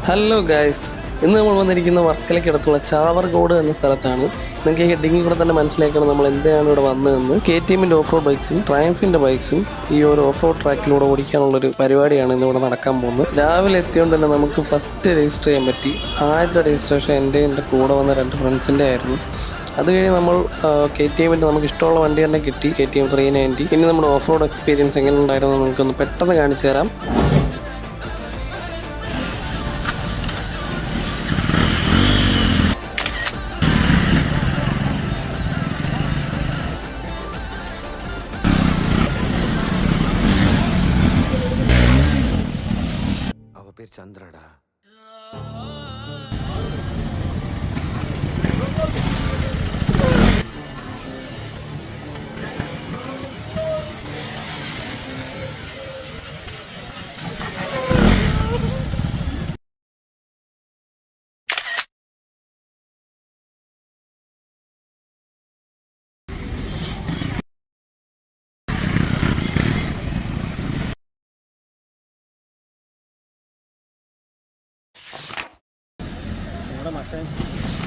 Hello guys, ഇന്ന് നമ്മൾ വന്നിരിക്കുന്ന വർക്കലയ്ക്കടുത്തുള്ള ചാവർകോട് എന്ന സ്ഥലത്താണ്. നിങ്ങൾക്ക് ഈ ഹെഡിങ്ങിൽ കൂടെ തന്നെ മനസ്സിലാക്കണം നമ്മൾ എന്തിനാണ് ഇവിടെ വന്നതെന്ന്. KTM ഓഫ് റോഡ് ബൈക്സും ട്രയംഫിൻ്റെ ബൈക്സും ഈ ഒരു ഓഫ് റോഡ് ട്രാക്കിലൂടെ ഓടിക്കാനുള്ളൊരു പരിപാടിയാണ് ഇന്നിവിടെ നടക്കാൻ പോകുന്നത്. രാവിലെ എത്തിയോണ്ട് തന്നെ നമുക്ക് ഫസ്റ്റ് രജിസ്റ്റർ ചെയ്യാൻ പറ്റി. ആദ്യത്തെ രജിസ്ട്രേഷൻ എൻ്റെ കൂടെ വന്ന 2 ഫ്രണ്ട്സിൻ്റെ ആയിരുന്നു. അത് കഴിഞ്ഞ് നമ്മൾ KTM നമുക്ക് ഇഷ്ടമുള്ള വണ്ടി തന്നെ കിട്ടി, KTM 390. ഇനി നമ്മുടെ ഓഫ് റോഡ് എക്സ്പീരിയൻസ് എങ്ങനെ ഉണ്ടായിരുന്നു നമുക്കൊന്ന് പെട്ടെന്ന് കാണിച്ചു തരാം. பேர் சந்திரடா. Macam